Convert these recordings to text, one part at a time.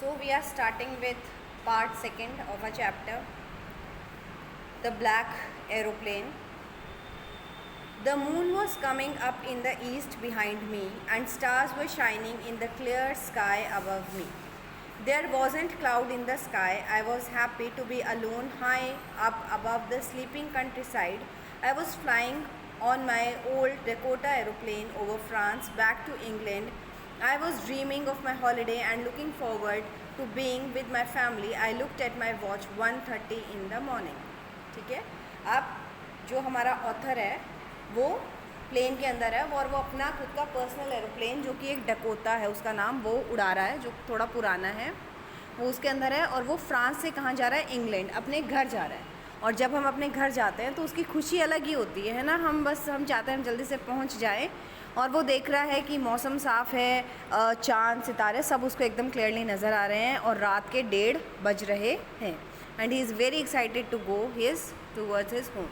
So we are starting with part second of a chapter, the black aeroplane. The moon was coming up in the east behind me and stars were shining in the clear sky above me. There wasn't cloud in the sky. I was happy to be alone high up above the sleeping countryside. I was flying on my old Dakota aeroplane over France back to England. I was dreaming of my holiday and looking forward to being with my family. I looked at my watch 1:30 in the morning. ठीक है, अब जो हमारा author है वो plane के अंदर है और वो अपना खुद का पर्सनल एरोप्लेन जो कि एक डकोटा है उसका नाम, वो उड़ा रहा है, जो थोड़ा पुराना है, वो उसके अंदर है और वो फ्रांस से कहाँ जा रहा है? इंग्लैंड, अपने घर जा रहा है। और जब हम अपने घर जाते हैं तो उसकी खुशी अलग ही होती है ना। हम चाहते हैं हम जल्दी से पहुँच जाएँ। और वो देख रहा है कि मौसम साफ़ है, चाँद सितारे सब उसको एकदम क्लियरली नज़र आ रहे हैं और रात के 1:30 बज रहे हैं। And he is very excited to go towards his home.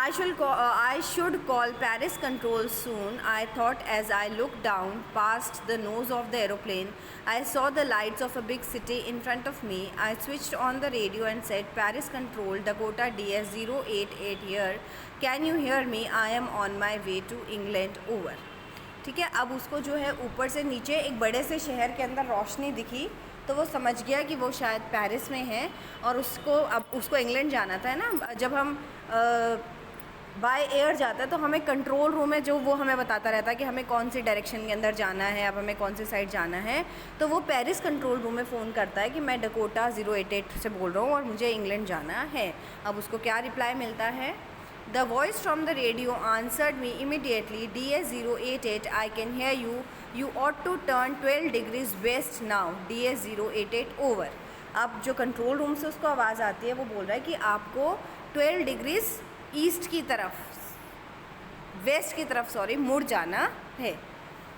I should call Paris control soon, I thought as I looked down past the nose of the aeroplane. I saw the lights of a big city in front of me. I switched on the radio and said, Paris control, Dakota DS-088 here. Can you hear me? I am on my way to England. Over. ठीक है, अब उसको जो है ऊपर से नीचे एक बड़े से शहर के अंदर रोशनी दिखी तो वो समझ गया कि वो शायद पेरिस में है और उसको इंग्लैंड जाना था ना। जब हम बाय एयर जाता है तो हमें कंट्रोल रूम में जो वो हमें बताता रहता है कि हमें कौन सी डायरेक्शन के अंदर जाना है, अब हमें कौन सी साइड जाना है। तो वो पेरिस कंट्रोल रूम में फ़ोन करता है कि मैं डकोटा 088 से बोल रहा हूँ और मुझे इंग्लैंड जाना है। अब उसको क्या रिप्लाई मिलता है? The voice from the radio answered me immediately. DS-088, I can hear you. You ought to turn 12 degrees west now. DS-088 over. अब जो कंट्रोल रूम से उसको आवाज़ आती है वो बोल रहा है कि आपको 12 डिग्रीज ईस्ट की तरफ, वेस्ट की तरफ मुड़ जाना है।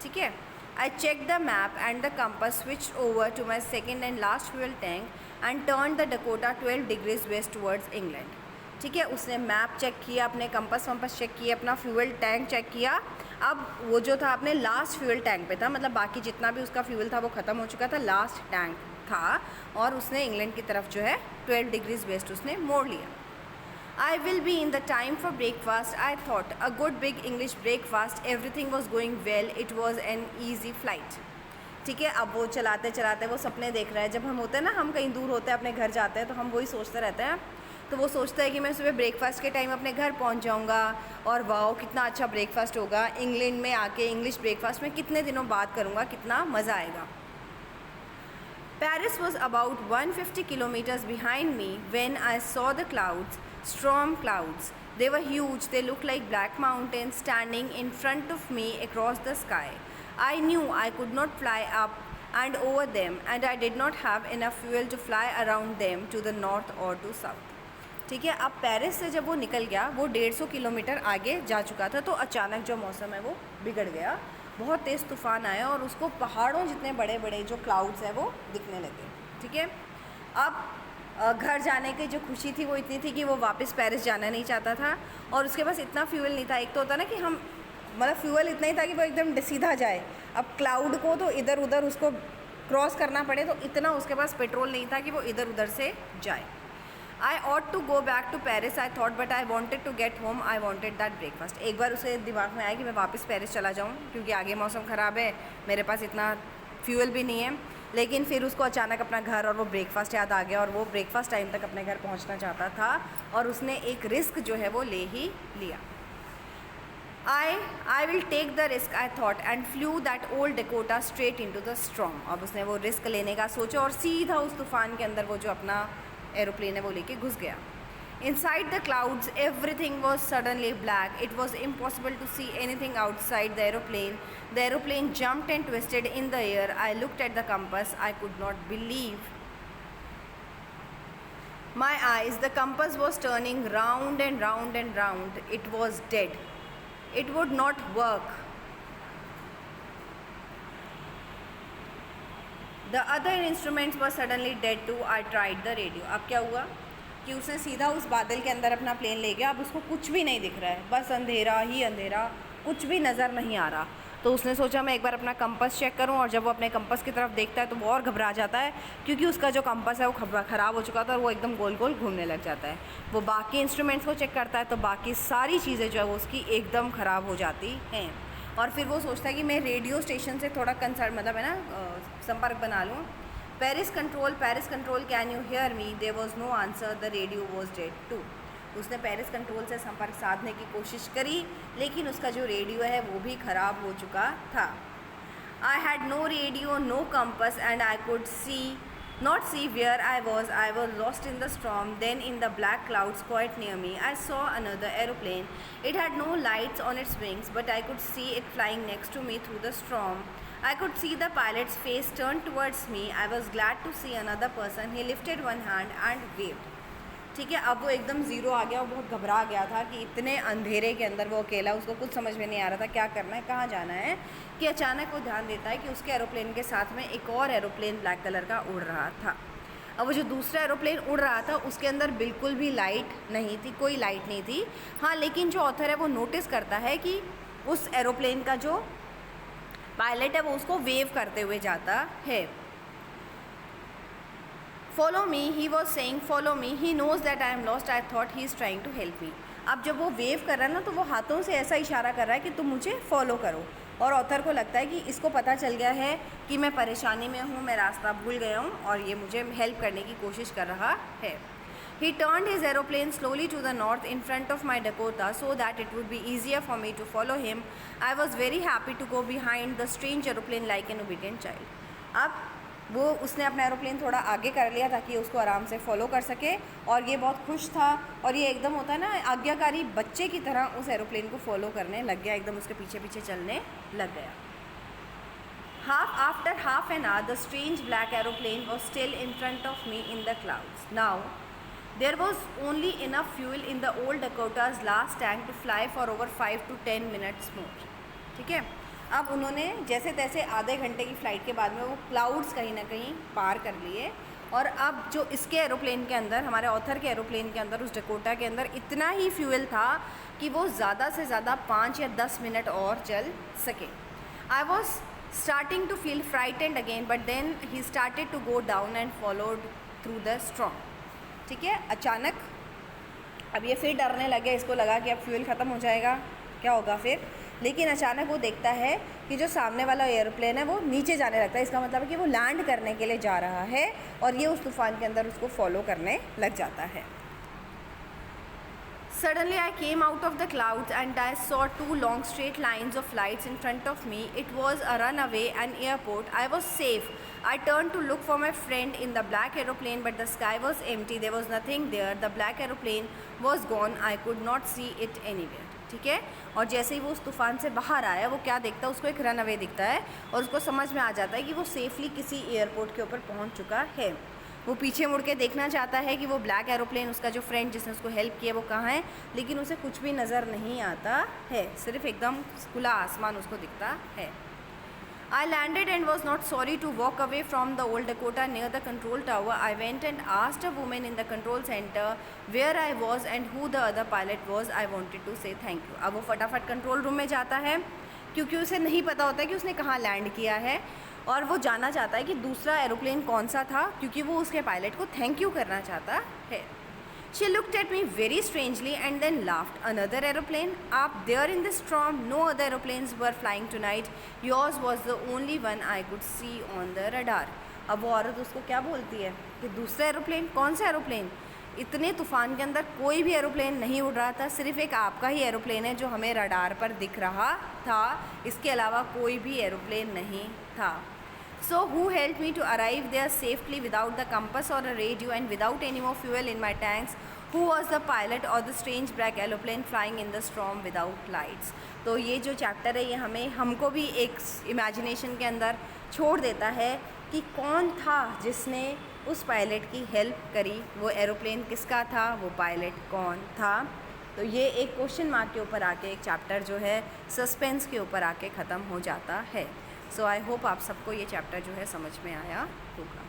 ठीक है, I checked the map and the compass, switched over to my second and last fuel tank and turned the Dakota 12 degrees west towards England. ठीक है, उसने मैप चेक किया, अपने कंपस चेक किया, अपना फ्यूल टैंक चेक किया। अब वो जो था अपने लास्ट फ्यूल टैंक पे था, मतलब बाकी जितना भी उसका फ्यूल था वो ख़त्म हो चुका था, लास्ट टैंक था और उसने इंग्लैंड की तरफ जो है 12 डिग्रीज वेस्ट उसने मोड़ लिया। I will be in the time for breakfast, I thought. A good big English breakfast. Everything was going well. It was an easy flight. ठीक है, अब वो चलाते चलाते वो सपने देख रहा है। जब हम होते हैं ना, हम कहीं दूर होते हैं, अपने घर जाते हैं तो हम वही सोचते रहते हैं। तो वो सोचता है कि मैं सुबह ब्रेकफास्ट के टाइम अपने घर पहुंच जाऊंगा और वाओ कितना अच्छा ब्रेकफास्ट होगा, इंग्लैंड में आके इंग्लिश ब्रेकफास्ट में कितने दिनों बाद करूंगा, कितना मज़ा आएगा। Paris was about 150 kilometers behind me when I saw the clouds, storm clouds. They were huge. They looked like black mountains standing in front of me across the sky. I knew I could not fly up and over them, and I did not have enough fuel to fly around them to the north or to south. ठीक है, अब Paris से जब वो निकल गया, वो 150 kilometre आगे जा चुका था तो अचानक जो मौसम है वो बिगड़ गया, बहुत तेज़ तूफ़ान आया और उसको पहाड़ों जितने बड़े बड़े जो क्लाउड्स हैं वो दिखने लगे। ठीक है, अब घर जाने की जो खुशी थी वो इतनी थी कि वो वापस पेरिस जाना नहीं चाहता था और उसके पास इतना फ्यूल नहीं था। एक तो होता ना कि हम मतलब फ्यूल इतना ही था कि वो एकदम सीधा जाए, अब क्लाउड को तो इधर उधर उसको क्रॉस करना पड़े, तो इतना उसके पास पेट्रोल नहीं था कि वो इधर उधर से जाए। I ought to go back to Paris, I thought, but I wanted to get home. I wanted that breakfast. एक बार उसे दिमाग में आया कि मैं वापस पेरिस चला जाऊँ क्योंकि आगे मौसम ख़राब है, मेरे पास इतना फ्यूल भी नहीं है। लेकिन फिर उसको अचानक अपना घर और वो ब्रेकफास्ट याद आ गया और वो ब्रेकफास्ट टाइम तक अपने घर पहुँचना चाहता था और उसने एक रिस्क जो है वो ले ही लिया। I will take the risk, I thought, and flew that old Dakota straight into the storm. अब उसने वो रिस्क लेने का सोचा और सीधा उस तूफ़ान के अंदर वो जो अपना एरोप्लेन है वो लेके घुस गया। Inside the clouds, everything was suddenly black. It was impossible to see anything outside the aeroplane. The aeroplane jumped and twisted in the air. I looked at the compass. I could not believe my eyes. The compass was turning round and round and round. It was dead. It would not work. The other instruments were suddenly dead too. I tried the radio. अब क्या हुआ कि उसने सीधा उस बादल के अंदर अपना प्लेन ले गया। अब उसको कुछ भी नहीं दिख रहा है, बस अंधेरा ही अंधेरा, कुछ भी नज़र नहीं आ रहा। तो उसने सोचा मैं एक बार अपना कंपास चेक करूं, और जब वो अपने कंपास की तरफ देखता है तो वो और घबरा जाता है, क्योंकि उसका जो कंपास है वो ख़राब हो चुका था और वो एकदम गोल गोल घूमने लग जाता है। वो बाकी इंस्ट्रूमेंट्स को चेक करता है तो बाकी सारी चीज़ें जो है वो उसकी एकदम ख़राब हो जाती हैं। और फिर वो सोचता है कि मैं रेडियो स्टेशन से थोड़ा कंसर्न मतलब है ना संपर्क बना लूँ। Paris control, can you hear me? There was no answer, the radio was dead too. उसने पेरिस कंट्रोल से संपर्क साधने की कोशिश करी, लेकिन उसका जो रेडियो है वो भी ख़राब हो चुका था। I had no radio, no compass, and I could not see where I was lost in the storm. Then in the black clouds quite near me, I saw another aeroplane. It had no lights on its wings, but I could see it flying next to me through the storm. I could see the pilot's face turned towards me. I was glad to see another person. He lifted one hand and waved. ठीक है, अब वो एकदम zero आ गया और बहुत घबरा गया था कि इतने अंधेरे के अंदर वो अकेला, उसको कुछ समझ में नहीं आ रहा था क्या करना है, कहाँ जाना है, कि अचानक वो ध्यान देता है कि उसके एरोप्लेन के साथ में एक और एरोप्लेन ब्लैक कलर का उड़ रहा था। अब वो जो दूसरा एरोप्लेन उड़ रहा था उसके अंदर बिल्कुल भी लाइट नहीं थी, कोई लाइट नहीं थी। हाँ, लेकिन जो ऑथर है वो नोटिस करता है कि उस एरोप्लेन का जो पायलट है वो उसको वेव करते हुए जाता है। Follow me, he was saying, follow me. He knows that I am lost. I thought he is trying to help me. अब जब वो वेव कर रहा है ना तो वो हाथों से ऐसा इशारा कर रहा है कि तुम मुझे फॉलो करो, और ऑथर को लगता है कि इसको पता चल गया है कि मैं परेशानी में हूँ, मैं रास्ता भूल गया हूँ और ये मुझे हेल्प करने की कोशिश कर रहा है। He turned his aeroplane slowly to the north in front of my Dakota so that it would be easier for me to follow him. I was very happy to go behind the strange aeroplane like an obedient child. अब वो उसने अपना aeroplane थोड़ा आगे कर लिया ताकि उसको आराम से फॉलो कर सके, और ये बहुत खुश था और ये एकदम होता है ना आज्ञाकारी बच्चे की तरह उस एरोप्लेन को फॉलो करने लग गया, एकदम उसके पीछे पीछे चलने लग गया। After half an hour, the strange black aeroplane was still in front of me in the clouds. Now, there was only enough fuel in the old Dakota's last tank to fly for over 5 to 10 minutes more. ठीक है, अब उन्होंने जैसे तैसे आधे घंटे की flight के बाद में वो क्लाउड्स कहीं ना कहीं पार कर लिए, और अब जो इसके एरोप्लेन के अंदर, हमारे ऑथर के एरोप्लेन के अंदर, उस डकोटा के अंदर इतना ही फ्यूल था कि वो ज़्यादा से ज़्यादा 5 या 10 मिनट और चल सके। I was starting to feel frightened again, but then he started to go down and followed through the storm. ठीक है, अचानक अब ये फिर डरने लगे, इसको लगा कि अब फ्यूल ख़त्म हो जाएगा, क्या होगा फिर। लेकिन अचानक वो देखता है कि जो सामने वाला एयरप्लेन है वो नीचे जाने लगता है। इसका मतलब है कि वो लैंड करने के लिए जा रहा है, और ये उस तूफान के अंदर उसको फॉलो करने लग जाता है। Suddenly I came out of the clouds and I saw 2 long straight lines of lights in front of me. It was a runway, an airport. I was safe. I turned to look for my friend in the black aeroplane, but the sky was empty. There was nothing there. The black aeroplane was gone. I could not see it anywhere. ठीक है, और जैसे ही वो उस तूफ़ान से बाहर आया वो क्या देखता है, उसको एक रनवे दिखता है और उसको समझ में आ जाता है कि वो सेफली किसी एयरपोर्ट के ऊपर पहुंच चुका है। वो पीछे मुड़ के देखना चाहता है कि वो ब्लैक एरोप्लेन, उसका जो फ्रेंड जिसने उसको हेल्प किया, वो कहाँ है, लेकिन उसे कुछ भी नज़र नहीं आता है, सिर्फ एकदम खुला आसमान उसको दिखता है। I landed and was not sorry to walk away from the old Dakota near the control tower. I went and asked a woman in the control center where I was and who the other pilot was. I wanted to say thank you. अब वो फटाफट control room में जाता है क्योंकि उसे नहीं पता होता है कि उसने कहाँ लैंड किया है, और वो जानना चाहता है कि दूसरा एरोप्लेन कौन सा था, क्योंकि वो उसके पायलट को थैंक यू करना चाहता है। She looked at me very strangely and then laughed. Another aeroplane? Up there in the storm, no other aeroplanes were flying tonight. Yours was the only one I could see on the radar. अब वो औरत उसको क्या बोलती है कि दूसरा aeroplane? कौन सा एरोप्लेन? इतने तूफ़ान के अंदर कोई भी एरोप्लेन नहीं उड़ रहा था, सिर्फ एक आपका ही एरोप्लेन है जो हमें रडार पर दिख रहा था, इसके अलावा कोई भी एरोप्लेन नहीं था। So who helped me to arrive there safely without the compass or a radio and without any more fuel in my tanks? Who was the pilot or the strange black aeroplane flying in the storm without lights? तो ये जो chapter है ये हमको भी एक imagination के अंदर छोड़ देता है कि कौन था जिसने उस पायलट की हेल्प करी, वो एरोप्लेन किसका था, वो पायलट कौन था। तो ये एक क्वेश्चन मार्क के ऊपर आके एक चैप्टर जो है सस्पेंस के ऊपर आके ख़त्म हो जाता है। सो आई होप आप सबको ये चैप्टर जो है समझ में आया होगा।